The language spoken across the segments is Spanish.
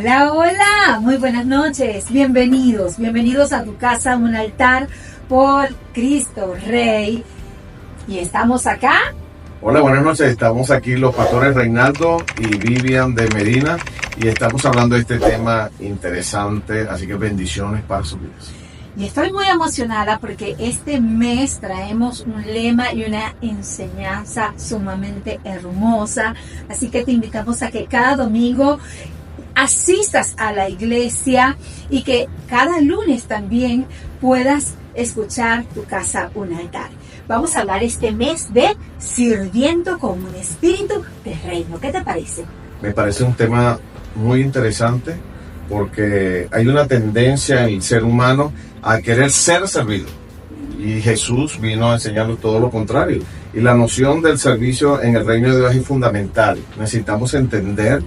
Hola, hola, muy buenas noches, bienvenidos a tu casa, un altar por Cristo Rey. Y estamos acá. Hola, buenas noches, estamos aquí los pastores Reinaldo y Vivian de Medina y estamos hablando de este tema interesante, así que bendiciones para sus vidas. Y estoy muy emocionada porque este mes traemos un lema y una enseñanza sumamente hermosa, así que te invitamos a que cada domingo asistas a la iglesia y que cada lunes también puedas escuchar tu casa un altar. Vamos a hablar este mes de sirviendo con un espíritu de reino. ¿Qué te parece? Me parece un tema muy interesante porque hay una tendencia en el ser humano a querer ser servido. Y Jesús vino a enseñarnos todo lo contrario. Y la noción del servicio en el reino de Dios es fundamental. Necesitamos entender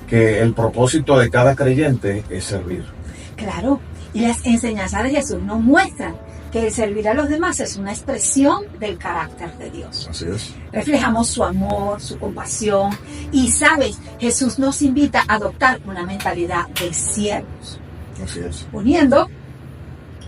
que el propósito de cada creyente es servir. Claro, y las enseñanzas de Jesús nos muestran que el servir a los demás es una expresión del carácter de Dios. Así es. Reflejamos su amor, su compasión y, ¿sabes? Jesús nos invita a adoptar una mentalidad de siervos. Así es. Poniendo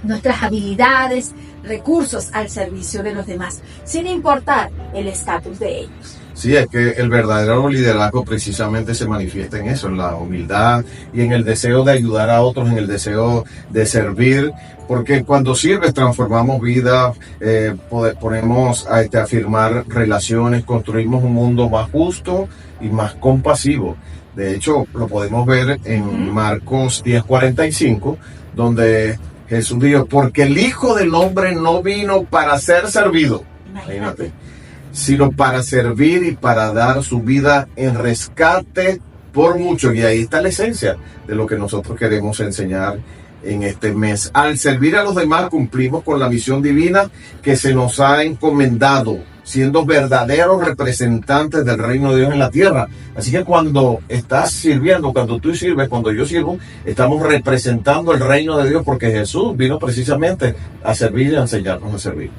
nuestras habilidades, recursos al servicio de los demás, sin importar el estatus de ellos. Sí, es que el verdadero liderazgo precisamente se manifiesta en eso, en la humildad y en el deseo de ayudar a otros, en el deseo de servir, porque cuando sirves transformamos vidas, ponemos a afirmar relaciones, construimos un mundo más justo y más compasivo. De hecho, lo podemos ver en Marcos 10:45, donde Jesús dijo, porque el Hijo del Hombre no vino para ser servido. Imagínate. Sino para servir y para dar su vida en rescate por muchos. Y ahí está la esencia de lo que nosotros queremos enseñar en este mes. Al servir a los demás cumplimos con la misión divina que se nos ha encomendado, siendo verdaderos representantes del reino de Dios en la tierra. Así que cuando estás sirviendo, cuando tú sirves, cuando yo sirvo, estamos representando el reino de Dios porque Jesús vino precisamente a servir y a enseñarnos a servir.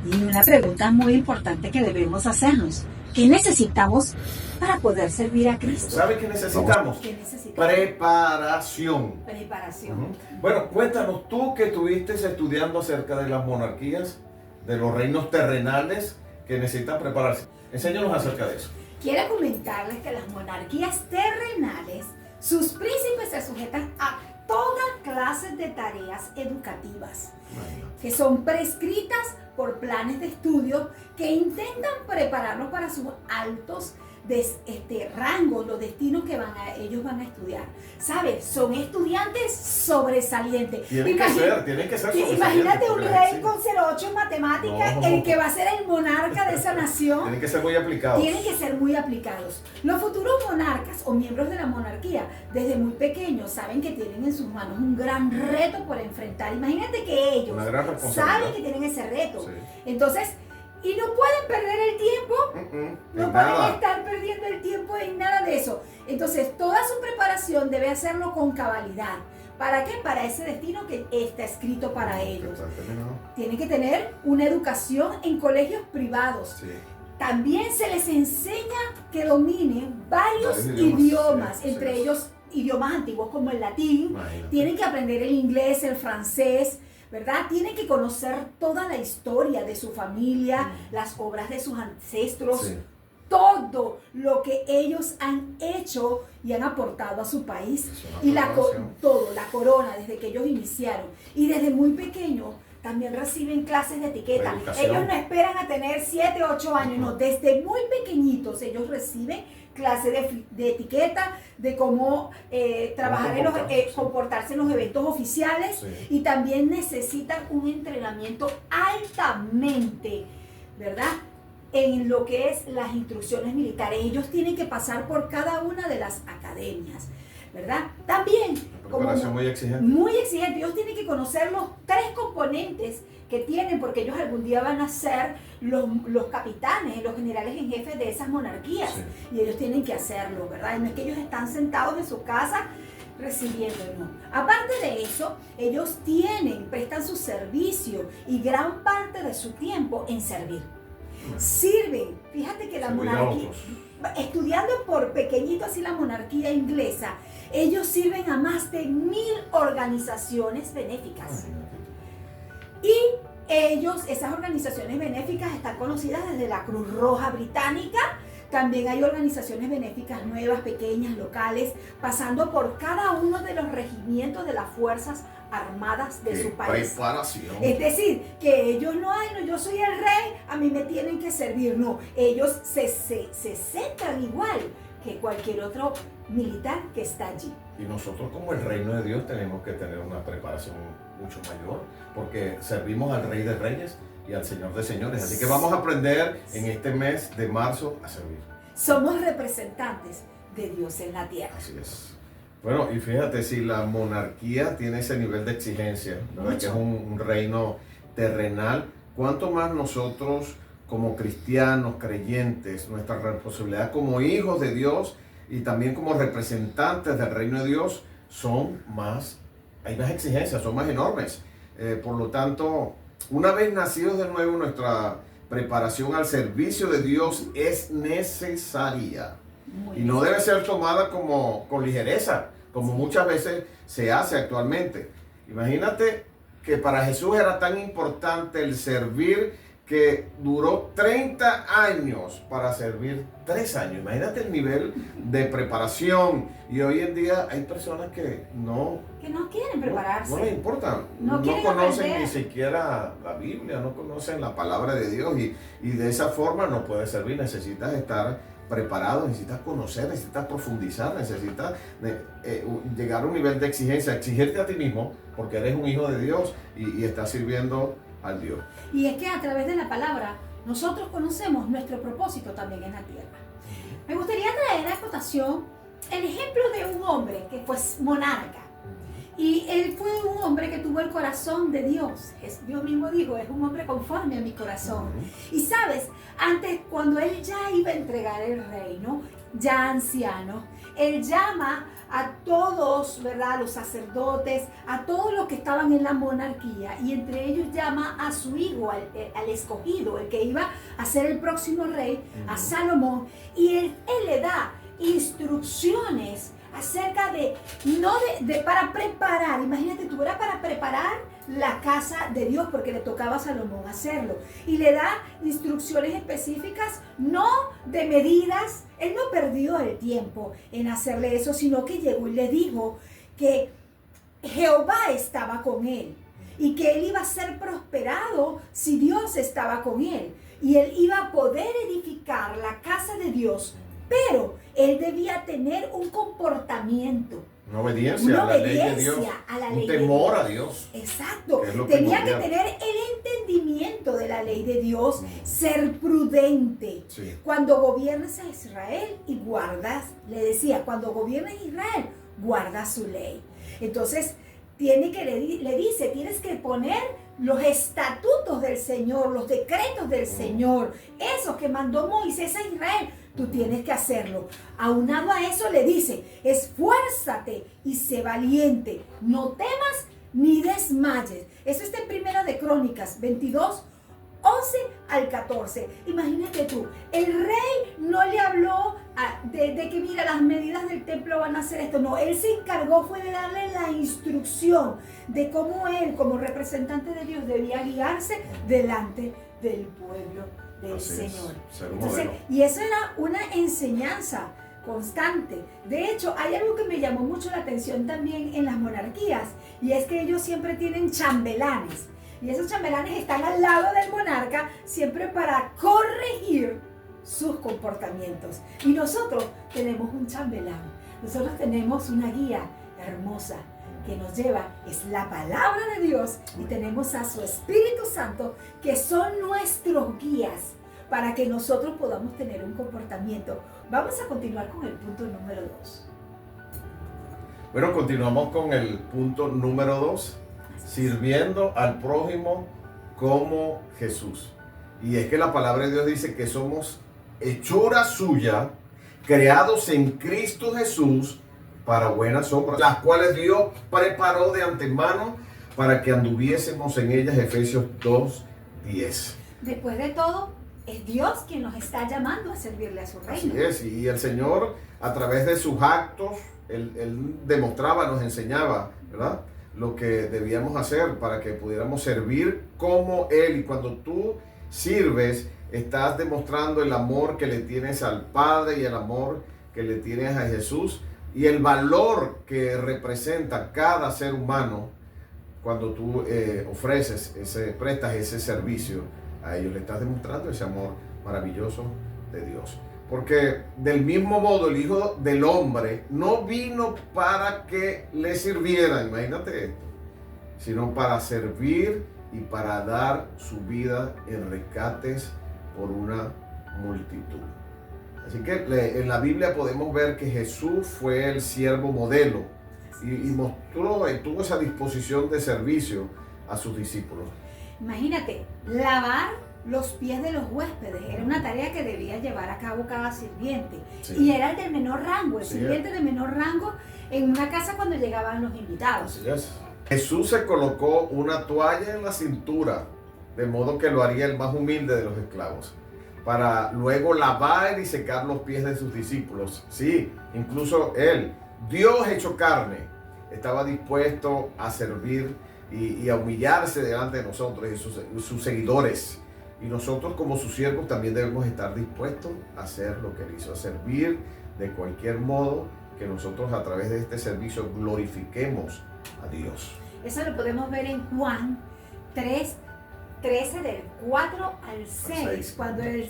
Y una pregunta muy importante que debemos hacernos. ¿Qué necesitamos para poder servir a Cristo? ¿Sabe qué necesitamos? ¿Qué necesitamos? Preparación. Preparación. Bueno, cuéntanos tú que estuviste estudiando acerca de las monarquías, de los reinos terrenales que necesitan prepararse. Enséñanos acerca de eso. Quiero comentarles que las monarquías terrenales, sus príncipes se sujetan a toda clase de tareas educativas que son prescritas por planes de estudio que intentan prepararlos para sus altos rangos, los destinos que ellos van a estudiar. ¿Sabes? Son estudiantes sobresalientes. Tienen que ser sobresalientes. Imagínate un rey con 0,8 en matemáticas, el que va a ser el monarca de esa nación. Tienen que ser muy aplicados. Tienen que ser muy aplicados. Los futuros monarcas o miembros de la monarquía, desde muy pequeños, saben que tienen en sus manos un gran reto por enfrentar. Imagínate que ellos saben que tienen ese reto. Sí. Entonces, y no pueden perder el tiempo, no pueden estar perdiendo el tiempo en nada de eso. Entonces, toda su preparación debe hacerlo con cabalidad. ¿Para qué? Para ese destino que está escrito para ellos. Tienen que tener una educación en colegios privados. Sí. También se les enseña que dominen varios idiomas, entre ellos idiomas antiguos como el latín. Tienen que aprender el inglés, el francés, ¿verdad? Tienen que conocer toda la historia de su familia, las obras de sus ancestros, todo lo que ellos han hecho y han aportado a su país. Y la corona desde que ellos iniciaron. Y desde muy pequeños también reciben clases de etiqueta. Ellos no esperan a tener 7 o 8 años, no, desde muy pequeñitos ellos reciben clases de etiqueta, de cómo trabajar comportarse en los eventos oficiales, y también necesitan un entrenamiento altamente, ¿verdad?, en lo que es las instrucciones militares. Ellos tienen que pasar por cada una de las academias, ¿verdad? También, muy exigente. Muy exigente. Ellos tienen que conocer los 3 componentes que tienen, porque ellos algún día van a ser los capitanes, los generales en jefe de esas monarquías. Y ellos tienen que hacerlo, ¿verdad? Y no es que ellos están sentados en su casa recibiendo, no. Aparte de eso, ellos prestan su servicio y gran parte de su tiempo en servir. Sirven, fíjate que la monarquía, estudiando por pequeñito así la monarquía inglesa, ellos sirven a más de 1000 organizaciones benéficas. Y esas organizaciones benéficas están conocidas desde la Cruz Roja Británica. También hay organizaciones benéficas nuevas, pequeñas, locales, pasando por cada uno de los regimientos de las Fuerzas Armadas de su país. Preparación. Es decir, que ellos no, yo soy el rey, a mí me tienen que servir. No, ellos se centran igual que cualquier otro militar que está allí. Y nosotros como el reino de Dios tenemos que tener una preparación mucho mayor, porque servimos al Rey de Reyes y al Señor de Señores. Así que vamos a aprender en este mes de marzo a servir. Somos representantes de Dios en la tierra. Así es. Bueno, y fíjate, si la monarquía tiene ese nivel de exigencia, ¿verdad? Que es un reino terrenal, ¿cuánto más nosotros como cristianos, creyentes, nuestra responsabilidad como hijos de Dios y también como representantes del reino de Dios hay más exigencias, son más enormes? Por lo tanto, una vez nacidos de nuevo, nuestra preparación al servicio de Dios es necesaria. Y no debe ser tomada con ligereza, como muchas veces se hace actualmente. Imagínate que para Jesús era tan importante el servir que duró 30 años para servir 3 años. Imagínate el nivel de preparación. Y hoy en día hay personas que no quieren prepararse. No les importa. No conocen ni siquiera la Biblia, no conocen la palabra de Dios. Y de esa forma no puedes servir. Necesitas estar preparado, necesitas conocer, necesitas profundizar, necesitas llegar a un nivel de exigencia, exigirte a ti mismo, porque eres un hijo de Dios y estás sirviendo al Dios. Y es que a través de la palabra nosotros conocemos nuestro propósito también en la tierra. Me gustaría traer a cotación el ejemplo de un hombre que fue monarca. Y él fue un hombre que tuvo el corazón de Dios. Dios mismo dijo, es un hombre conforme a mi corazón. Y sabes, antes cuando él ya iba a entregar el reino, ya anciano, él llama a todos, ¿verdad? Los sacerdotes, a todos los que estaban en la monarquía, y entre ellos llama a su hijo, al escogido, el que iba a ser el próximo rey, a Salomón, y él le da instrucciones acerca para preparar, imagínate tú, era para preparar la casa de Dios, porque le tocaba a Salomón hacerlo, y le da instrucciones específicas, no de medidas. Él no perdió el tiempo en hacerle eso, sino que llegó y le dijo que Jehová estaba con él y que él iba a ser prosperado si Dios estaba con él, y él iba a poder edificar la casa de Dios, pero él debía tener un comportamiento, una obediencia a la ley de Dios, un temor a Dios. Exacto. Tenía que tener el entendimiento de la ley de Dios, ser prudente. Sí. Cuando gobiernes a Israel y guardas, le decía, cuando gobiernes a Israel, guarda su ley. Entonces, le dice, tienes que poner los estatutos del Señor, los decretos del Señor, esos que mandó Moisés a Israel. Tú tienes que hacerlo. Aunado a eso le dice, esfuérzate y sé valiente. No temas ni desmayes. Eso está en 1 de Crónicas 22, 11 al 14. Imagínate tú, el rey no le habló de que mira, las medidas del templo van a hacer esto. No, él se encargó fue de darle la instrucción de cómo él, como representante de Dios, debía guiarse delante del pueblo del Señor. Entonces, y eso era una enseñanza constante. De hecho, hay algo que me llamó mucho la atención también en las monarquías, y es que ellos siempre tienen chambelanes. Y esos chambelanes están al lado del monarca siempre para corregir sus comportamientos. Y nosotros tenemos un chambelán. Nosotros tenemos una guía hermosa que nos lleva, es la palabra de Dios, y tenemos a su Espíritu Santo, que son nuestros guías para que nosotros podamos tener un comportamiento. Vamos a continuar con el punto número 2. Bueno, continuamos con el punto número 2, sirviendo al prójimo como Jesús. Y es que la palabra de Dios dice que somos hechura suya, creados en Cristo Jesús para buenas obras, las cuales Dios preparó de antemano para que anduviésemos en ellas. Efesios 2:10. Después de todo, es Dios quien nos está llamando a servirle a su reino. Así es, y el Señor a través de sus actos, Él demostraba, nos enseñaba, ¿verdad?, lo que debíamos hacer para que pudiéramos servir como Él. Y cuando tú sirves, estás demostrando el amor que le tienes al Padre y el amor que le tienes a Jesús y el valor que representa cada ser humano cuando tú prestas ese servicio a ellos. Le estás demostrando ese amor maravilloso de Dios. Porque del mismo modo el Hijo del Hombre no vino para que le sirvieran, imagínate esto, sino para servir y para dar su vida en rescates por una multitud. Así que en la Biblia podemos ver que Jesús fue el siervo modelo y tuvo esa disposición de servicio a sus discípulos. Imagínate, lavar los pies de los huéspedes era una tarea que debía llevar a cabo cada sirviente. Sí. Y era el del menor rango, el sirviente de menor rango en una casa cuando llegaban los invitados. Así es. Jesús se colocó una toalla en la cintura, de modo que lo haría el más humilde de los esclavos, para luego lavar y secar los pies de sus discípulos. Sí, incluso Él, Dios hecho carne, estaba dispuesto a servir y a humillarse delante de nosotros y sus seguidores. Y nosotros como sus siervos también debemos estar dispuestos a hacer lo que Él hizo, a servir de cualquier modo que nosotros a través de este servicio glorifiquemos a Dios. Eso lo podemos ver en Juan 3:13 del 4 al 6, cuando él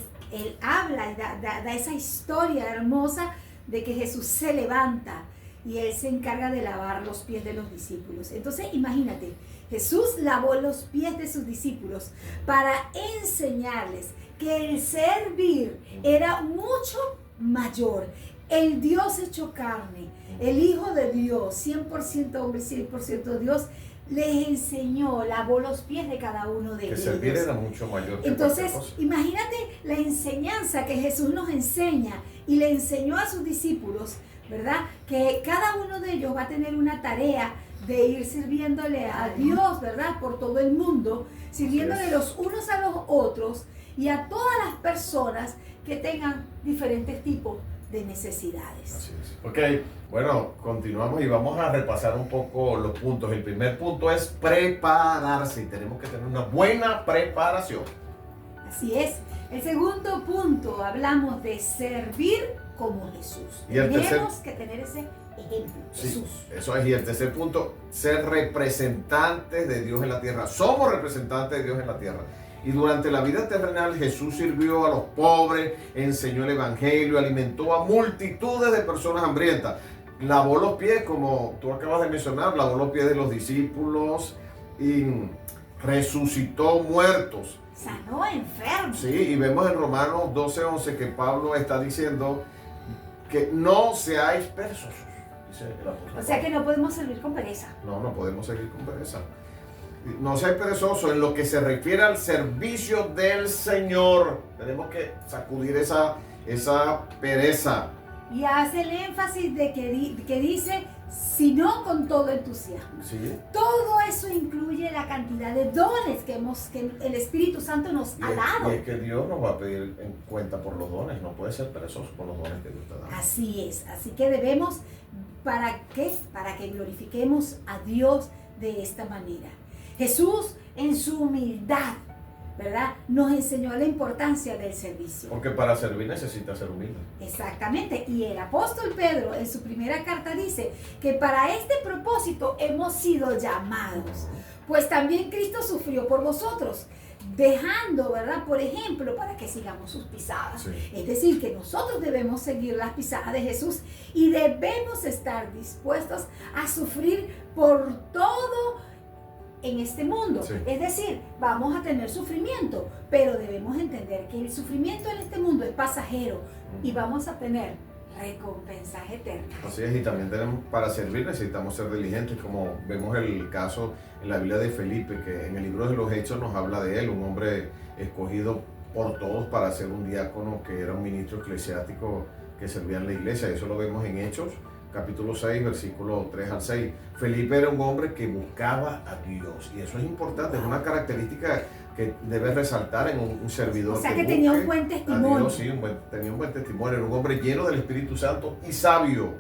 habla y da esa historia hermosa de que Jesús se levanta y Él se encarga de lavar los pies de los discípulos. Entonces imagínate, Jesús lavó los pies de sus discípulos para enseñarles que el servir era mucho mayor. El Dios hecho carne, el Hijo de Dios, 100% hombre, 100% Dios, les enseñó, lavó los pies de cada uno de ellos. Que servir era mucho mayor que entonces, imagínate la enseñanza que Jesús nos enseña y le enseñó a sus discípulos, ¿verdad? Que cada uno de ellos va a tener una tarea de ir sirviéndole a Dios, ¿verdad? Por todo el mundo, sirviéndole los unos a los otros y a todas las personas que tengan diferentes tipos de necesidades. Así es. Ok, bueno, continuamos y vamos a repasar un poco los puntos. El primer punto es prepararse y tenemos que tener una buena preparación. Así es. El segundo punto, hablamos de servir como Jesús. Tenemos que tener ese ejemplo, Jesús. Sí, eso es. Y el tercer punto, ser representantes de Dios en la tierra. Somos representantes de Dios en la tierra. Y durante la vida terrenal Jesús sirvió a los pobres, enseñó el evangelio, alimentó a multitudes de personas hambrientas. Lavó los pies, como tú acabas de mencionar, lavó los pies de los discípulos y resucitó muertos. Sanó enfermos. Sí, y vemos en Romanos 12:11 que Pablo está diciendo que no seáis perezosos. O sea que no podemos servir con pereza. No podemos servir con pereza. No seáis perezosos en lo que se refiere al servicio del Señor. Tenemos que sacudir esa pereza. Y hace el énfasis de que dice, sino con todo entusiasmo. ¿Sí? Todo eso incluye la cantidad de dones que el Espíritu Santo nos ha dado. Y es que Dios nos va a pedir en cuenta por los dones. No puede ser perezoso con los dones que Dios te da. Así es. Así que debemos, ¿para qué? Para que glorifiquemos a Dios de esta manera. Jesús en su humildad, ¿verdad?, nos enseñó la importancia del servicio. Porque para servir necesita ser humilde. Exactamente. Y el apóstol Pedro en su primera carta dice que para este propósito hemos sido llamados. Pues también Cristo sufrió por vosotros, dejando, ¿verdad?, por ejemplo, para que sigamos sus pisadas. Sí. Es decir, que nosotros debemos seguir las pisadas de Jesús y debemos estar dispuestos a sufrir por todo en este mundo. Sí. Es decir, vamos a tener sufrimiento, pero debemos entender que el sufrimiento en este mundo es pasajero y vamos a tener recompensas eternas. Así es, y también para servir necesitamos ser diligentes, como vemos el caso en la Biblia de Felipe, que en el libro de los Hechos nos habla de él, un hombre escogido por todos para ser un diácono, que era un ministro eclesiástico que servía en la iglesia. Eso lo vemos en Hechos capítulo 6, versículo 3 al 6. Felipe era un hombre que buscaba a Dios, y eso es importante, es una característica que debe resaltar en un servidor. O sea, que tenía un buen testimonio. Dios, sí, tenía un buen testimonio, era un hombre lleno del Espíritu Santo y sabio.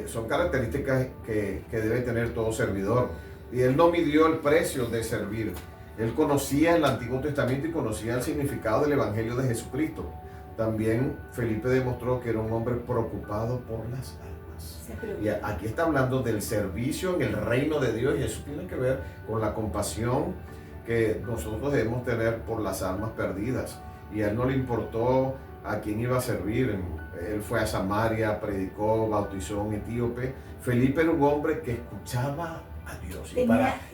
Son características que debe tener todo servidor. Y él no midió el precio de servir. Él conocía el Antiguo Testamento y conocía el significado del Evangelio de Jesucristo. También Felipe demostró que era un hombre preocupado por las almas. Y aquí está hablando del servicio en el reino de Dios, y eso tiene que ver con la compasión que nosotros debemos tener por las almas perdidas. Y a él no le importó a quién iba a servir. Él fue a Samaria, predicó, bautizó a un etíope. Felipe era un hombre que escuchaba a Dios.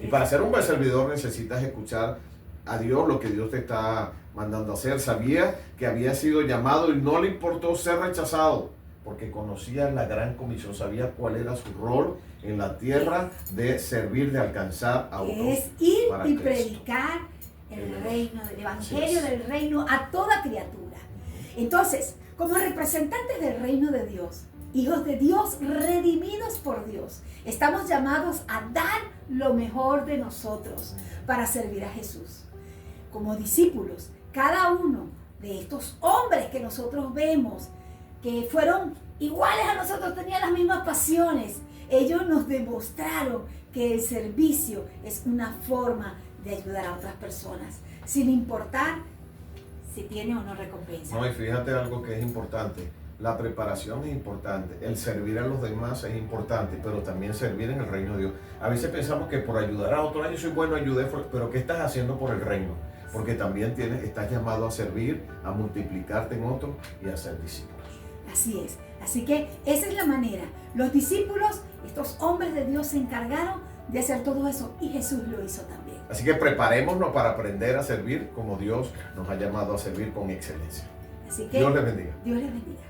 Y para ser un buen servidor necesitas escuchar a Dios, lo que Dios te está mandando a hacer. Sabía que había sido llamado y no le importó ser rechazado, porque conocía la gran comisión, sabía cuál era su rol en la tierra de servir, de alcanzar a otros. Es ir y predicar el reino, del evangelio del reino a toda criatura. Entonces, como representantes del reino de Dios, hijos de Dios, redimidos por Dios, estamos llamados a dar lo mejor de nosotros para servir a Jesús. Como discípulos, cada uno de estos hombres que nosotros vemos, que fueron iguales a nosotros, tenían las mismas pasiones, ellos nos demostraron que el servicio es una forma de ayudar a otras personas, sin importar si tiene o no recompensa. No, y fíjate algo que es importante. La preparación es importante, el servir a los demás es importante, pero también servir en el reino de Dios. A veces pensamos que por ayudar a otros, yo soy bueno, ayudé, pero ¿qué estás haciendo por el reino? Porque también estás llamado a servir, a multiplicarte en otros y a ser discípulos. Así es. Así que esa es la manera. Los discípulos, estos hombres de Dios, se encargaron de hacer todo eso y Jesús lo hizo también. Así que preparémonos para aprender a servir como Dios nos ha llamado a servir con excelencia. Así que Dios les bendiga. Dios les bendiga.